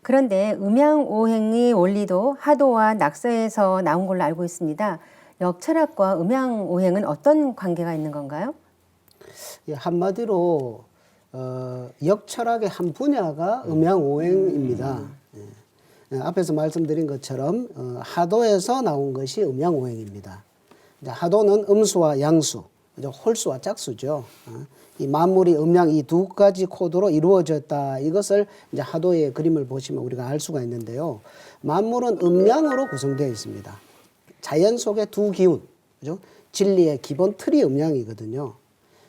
그런데 음양오행의 원리도 하도와 낙서에서 나온 걸로 알고 있습니다. 역철학과 음양오행은 어떤 관계가 있는 건가요? 예, 한마디로 역철학의 한 분야가 음양오행입니다. 예, 앞에서 말씀드린 것처럼 하도에서 나온 것이 음양오행입니다. 이제 하도는 음수와 양수, 홀수와 짝수죠. 이 만물이 음양 이 두 가지 코드로 이루어졌다. 이것을 이제 하도의 그림을 보시면 우리가 알 수가 있는데요. 만물은 음양으로 구성되어 있습니다. 자연 속의 두 기운, 그죠? 진리의 기본 틀이 음양이거든요.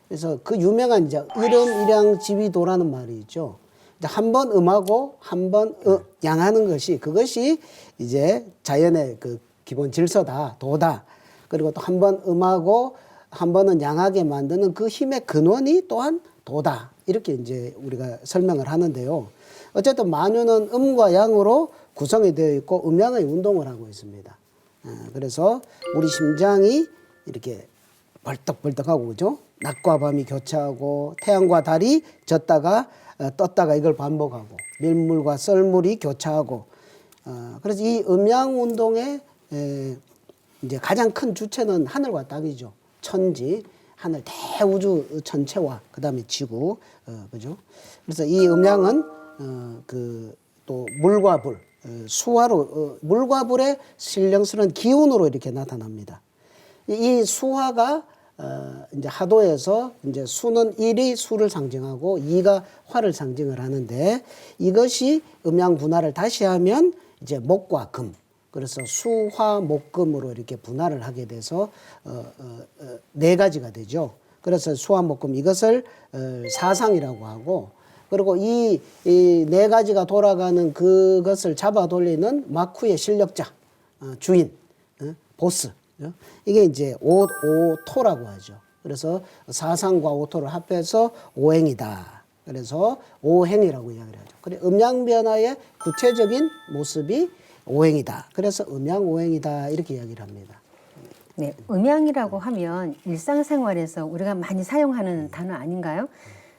그래서 그 유명한 이제 일음, 일양, 지위도라는 말이 있죠. 한 번 음하고 한 번 양하는 것이 그것이 이제 자연의 그 기본 질서다, 도다. 그리고 또 한 번 음하고 한 번은 양하게 만드는 그 힘의 근원이 또한 도다. 이렇게 이제 우리가 설명을 하는데요. 어쨌든 만유는 음과 양으로 구성이 되어 있고 음양의 운동을 하고 있습니다. 그래서 우리 심장이 이렇게 벌떡벌떡하고 그죠? 낮과 밤이 교차하고 태양과 달이 졌다가 떴다가 이걸 반복하고 밀물과 썰물이 교차하고 그래서 이 음양 운동의 이제 가장 큰 주체는 하늘과 땅이죠. 천지, 하늘 대우주 전체와 그다음에 지구, 그죠? 그래서 이 음양은 그 또 물과 불, 수화로 물과 불의 신령스러운 기운으로 이렇게 나타납니다. 이 수화가 이제 하도에서 이제 수는 일이 수를 상징하고 이가 화를 상징을 하는데 이것이 음양 분할을 다시 하면 이제 목과 금. 그래서 수화 목금으로 이렇게 분할을 하게 돼서 네 가지가 되죠. 그래서 수화 목금 이것을 사상이라고 하고 그리고 이 네 가지가 돌아가는 그것을 잡아 돌리는 마쿠의 실력자, 주인, 보스. 이게 이제 오토라고 하죠. 그래서 사상과 오토를 합해서 오행이다. 그래서 오행이라고 이야기를 하죠. 그래 음양 변화의 구체적인 모습이 오행이다. 그래서 음양오행이다. 이렇게 이야기를 합니다. 네, 음양이라고 하면 일상생활에서 우리가 많이 사용하는 단어 아닌가요?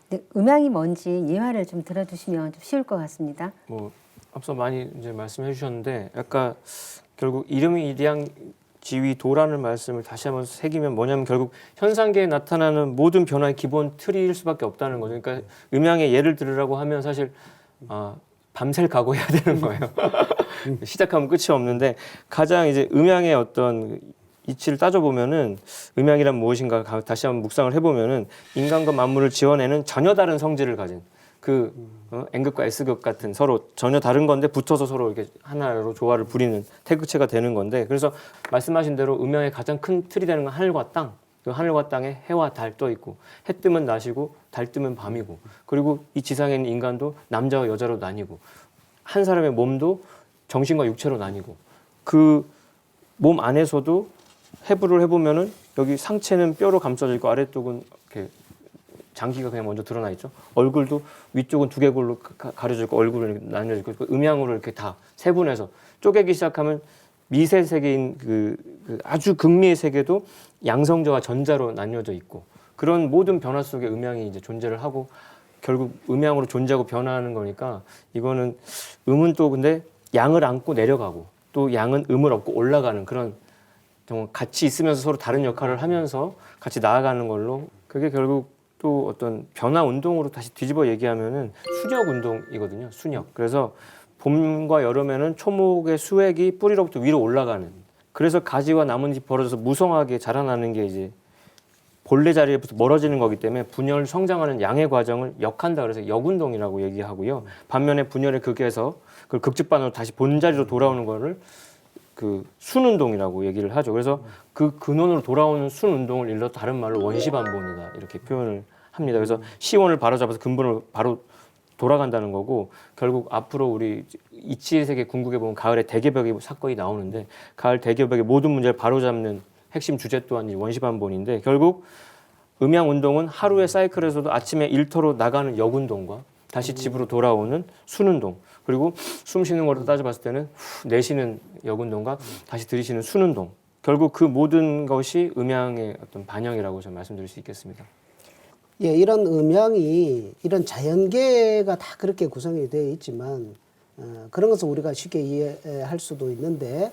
근데 음양이 뭔지 예화를 좀 들어주시면 좀 쉬울 것 같습니다. 뭐 앞서 많이 이제 말씀해 주셨는데 아까 결국 이름이 일양 지위도라는 말씀을 다시 한번 새기면 뭐냐면 결국 현상계에 나타나는 모든 변화의 기본 틀일 수밖에 없다는 거죠. 그러니까 음양의 예를 들으라고 하면 사실 밤샐 각오해야 되는 거예요. 시작하면 끝이 없는데 가장 이제 음양의 어떤 이치를 따져보면은 음양이란 무엇인가 다시 한번 묵상을 해보면은 인간과 만물을 지어내는 전혀 다른 성질을 가진 그 N극과 S극 같은 서로 전혀 다른 건데 붙어서 서로 이렇게 하나로 조화를 부리는 태극체가 되는 건데 그래서 말씀하신 대로 음양의 가장 큰 틀이 되는 건 하늘과 땅. 그 하늘과 땅에 해와 달 떠 있고 해 뜨면 낮이고 달 뜨면 밤이고 그리고 이 지상에 있는 인간도 남자와 여자로 나뉘고 한 사람의 몸도 정신과 육체로 나뉘고 그 몸 안에서도 해부를 해보면은 여기 상체는 뼈로 감싸져 있고 아래쪽은 이렇게 장기가 그냥 먼저 드러나 있죠. 얼굴도 위쪽은 두개골로 가려져 있고 얼굴은 이렇게 나뉘어져 있고 음양으로 이렇게 다 세분해서 쪼개기 시작하면 미세 세계인 그 아주 극미의 세계도 양성자와 전자로 나뉘어져 있고 그런 모든 변화 속에 음양이 이제 존재를 하고 결국 음양으로 존재하고 변화하는 거니까 이거는 음은 또 근데 양을 안고 내려가고 또 양은 음을 얻고 올라가는 그런 정말 같이 있으면서 서로 다른 역할을 하면서 같이 나아가는 걸로 그게 결국 또 어떤 변화 운동으로 다시 뒤집어 얘기하면은 순역 운동이거든요. 순역. 그래서 봄과 여름에는 초목의 수액이 뿌리로부터 위로 올라가는 그래서 가지와 나뭇잎이 벌어져서 무성하게 자라나는 게 이제 본래 자리에부터 멀어지는 거기 때문에 분열 성장하는 양의 과정을 역한다 그래서 역운동이라고 얘기하고요. 반면에 분열의 극에서 그 극집반으로 다시 본자리로 돌아오는 거를 그 순운동이라고 얘기를 하죠. 그래서 그 근원으로 돌아오는 순운동을 일러 다른 말로 원시반본이다 이렇게 표현을 합니다. 그래서 시원을 바로잡아서 근본을 바로 돌아간다는 거고 결국 앞으로 우리 이치의 세계 궁극에 보면 가을에 대개벽의 사건이 나오는데 가을 대개벽의 모든 문제를 바로잡는 핵심 주제 또한 원시반본인데 결국 음양운동은 하루의 사이클에서도 아침에 일터로 나가는 역운동과 다시 집으로 돌아오는 순운동 그리고 숨 쉬는 걸로 따져봤을 때는 내쉬는 역운동과 다시 들이쉬는 순운동 결국 그 모든 것이 음양의 어떤 반영이라고 저는 말씀드릴 수 있겠습니다. 예, 이런 음양이 이런 자연계가 다 그렇게 구성이 되어 있지만 그런 것을 우리가 쉽게 이해할 수도 있는데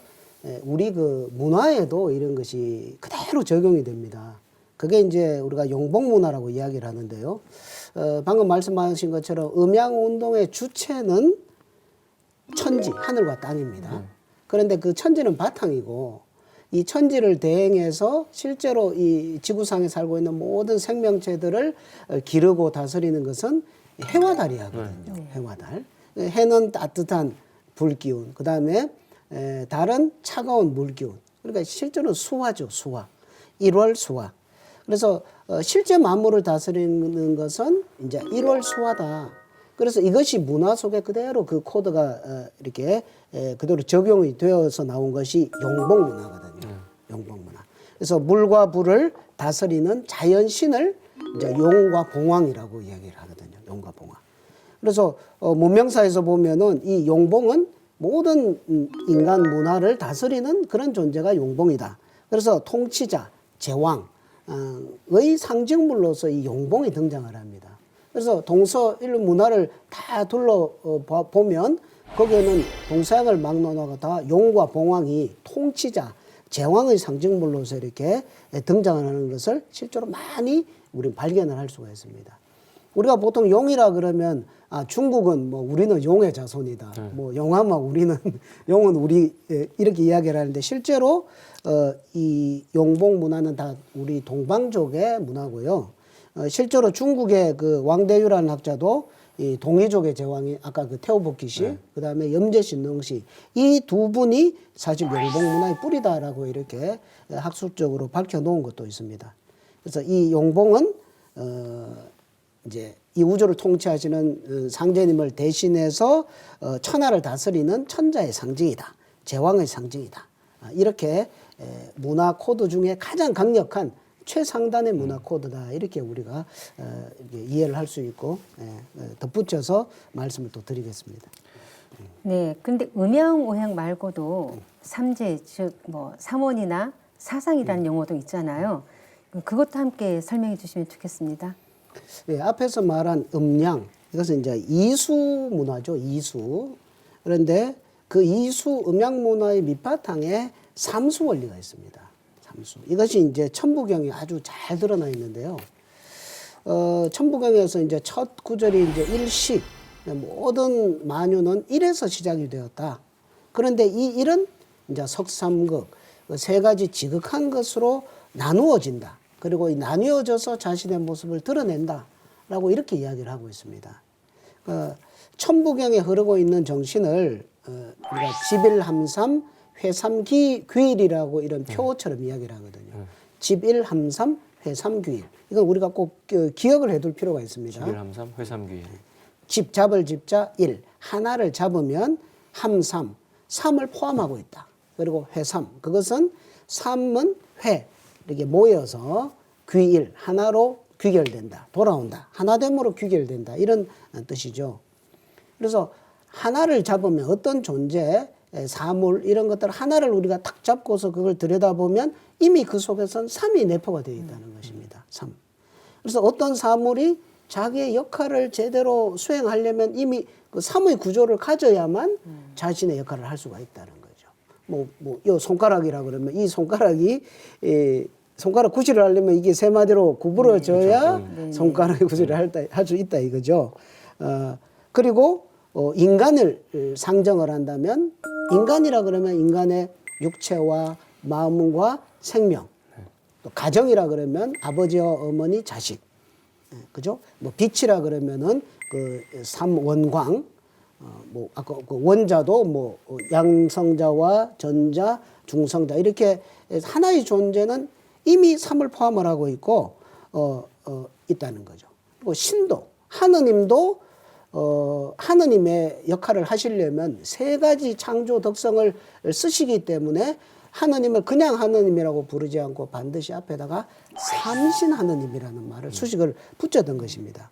우리 그 문화에도 이런 것이 그대로 적용이 됩니다. 그게 이제 우리가 용복 문화라고 이야기를 하는데요. 방금 말씀하신 것처럼 음양 운동의 주체는 천지, 하늘과 땅입니다. 그런데 그 천지는 바탕이고 이 천지를 대행해서 실제로 이 지구상에 살고 있는 모든 생명체들을 기르고 다스리는 것은 해와 달이 하거든요. 해와 달. 해는 따뜻한 불기운, 그 다음에 달은 차가운 물기운. 그러니까 실제로 수화죠, 수화. 1월 수화. 그래서 실제 만물을 다스리는 것은 이제 1월 수화다. 그래서 이것이 문화 속에 그대로 그 코드가 이렇게 그대로 적용이 되어서 나온 것이 용복 문화거든요. 용복 문화. 그래서 물과 불을 다스리는 자연신을 이제 용과 봉황이라고 이야기를 하거든요. 용과 봉황. 그래서 문명사에서 보면은 이 용봉은 모든 인간 문화를 다스리는 그런 존재가 용봉이다. 그래서 통치자, 제왕의 상징물로서 이 용봉이 등장을 합니다. 그래서 동서일 문화를 다 둘러보면 거기에는 동서양을 막론하고 다 용과 봉황이 통치자, 제왕의 상징물로서 이렇게 등장하는 것을 실제로 많이 우리는 발견을 할 수가 있습니다. 우리가 보통 용이라 그러면 중국은 뭐 우리는 용의 자손이다. 뭐 용하면 우리는 용은 우리 이렇게 이야기를 하는데 실제로 이 용봉 문화는 다 우리 동방족의 문화고요. 실제로 중국의 그 왕대유라는 학자도 이 동이족의 제왕이 아까 그 태오복기시, 그다음에 염제신능시 이 두 분이 사실 용봉 문화의 뿌리다라고 이렇게 학술적으로 밝혀놓은 것도 있습니다. 그래서 이 용봉은 이제 이 우주를 통치하시는 상제님을 대신해서 천하를 다스리는 천자의 상징이다, 제왕의 상징이다. 이렇게 문화 코드 중에 가장 강력한 최상단의 문화 코드다. 이렇게 우리가 이렇게 이해를 할 수 있고 덧붙여서 말씀을 또 드리겠습니다. 네, 근데 음양 오행 말고도 삼재, 즉 뭐 삼원이나 사상이라는 용어도 있잖아요. 그것도 함께 설명해 주시면 좋겠습니다. 네, 앞에서 말한 음양 이것은 이제 이수 문화죠. 이수. 그런데 그 이수 음양 문화의 밑바탕에 삼수 원리가 있습니다. 삼수. 이것이 이제 천부경에 아주 잘 드러나 있는데요. 천부경에서 이제 첫 구절이 이제 일식, 모든 만유는 일에서 시작이 되었다. 그런데 이 일은 이제 석삼극, 세 가지 지극한 것으로 나누어진다. 그리고 이 나뉘어져서 자신의 모습을 드러낸다라고 이렇게 이야기를 하고 있습니다. 천부경에 흐르고 있는 정신을 우리가 집일함삼, 회삼귀일이라고 이런 표어처럼 이야기를 하거든요. 집일함삼, 회삼귀일. 이건 우리가 꼭 기억을 해둘 필요가 있습니다. 집일함삼, 회삼귀일. 집 잡을 집자 일, 하나를 잡으면 함삼, 삼을 포함하고 있다. 그리고 회삼, 그것은 삼은 회, 이렇게 모여서 귀일, 하나로 귀결된다, 돌아온다, 하나됨으로 귀결된다, 이런 뜻이죠. 그래서 하나를 잡으면 어떤 존재, 사물 이런 것들 하나를 우리가 탁 잡고서 그걸 들여다보면 이미 그 속에선 삼이 내포가 되어 있다는 것입니다. 삼. 그래서 어떤 사물이 자기의 역할을 제대로 수행하려면 이미 그 삼의 구조를 가져야만 자신의 역할을 할 수가 있다는 거죠. 요 손가락이라 그러면 이 손가락이 손가락 구실을 하려면 이게 세 마디로 구부러져야 손가락의 구실을 할 수 있다 이거죠. 그리고 인간을 상정을 한다면 인간이라 그러면 인간의 육체와 마음과 생명, 또 가정이라 그러면 아버지와 어머니, 자식, 그죠? 뭐 빛이라 그러면은 그 삼원광, 뭐 아까 그 원자도 뭐 양성자와 전자, 중성자 이렇게 하나의 존재는 이미 삼을 포함을 하고 있고 있다는 거죠. 그리고 신도, 하느님도 하느님의 역할을 하시려면 세 가지 창조 덕성을 쓰시기 때문에 하느님을 그냥 하느님이라고 부르지 않고 반드시 앞에다가 삼신 하느님이라는 말을 수식을 붙였던 것입니다.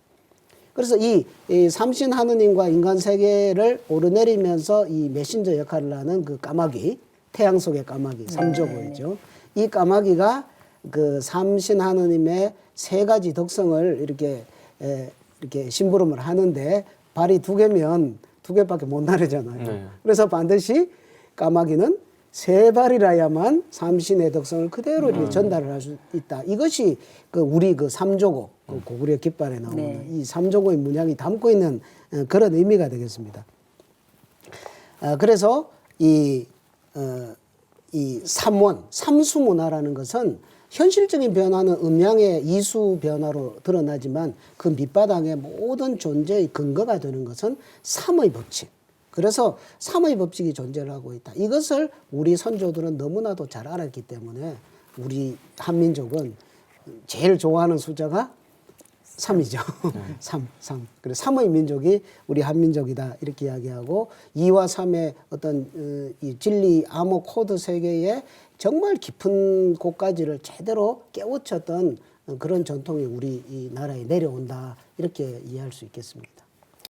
그래서 이 삼신 하느님과 인간 세계를 오르내리면서 이 메신저 역할을 하는 그 까마귀, 태양 속의 까마귀, 삼조고이죠. 이 까마귀가 그 삼신 하느님의 세 가지 덕성을 이렇게 심부름을 하는데 발이 두 개면 두 개밖에 못 나르잖아요. 네. 그래서 반드시 까마귀는 세 발이라야만 삼신의 덕성을 그대로 이렇게 전달을 할 수 있다. 이것이 그 우리 그 삼조고 그 고구려 깃발에 나오는 네. 이 삼조고의 문양이 담고 있는 그런 의미가 되겠습니다. 그래서 이 삼원, 삼수문화라는 것은 현실적인 변화는 음양의 이수 변화로 드러나지만 그 밑바닥의 모든 존재의 근거가 되는 것은 삼의 법칙. 그래서 삼의 법칙이 존재를 하고 있다. 이것을 우리 선조들은 너무나도 잘 알았기 때문에 우리 한민족은 제일 좋아하는 숫자가 3이죠. 3. 그래서 3의 민족이 우리 한민족이다. 이렇게 이야기하고 2와 3의 어떤 이 진리 암호 코드 세계에 정말 깊은 곳까지를 제대로 깨우쳤던 그런 전통이 우리 이 나라에 내려온다. 이렇게 이해할 수 있겠습니다.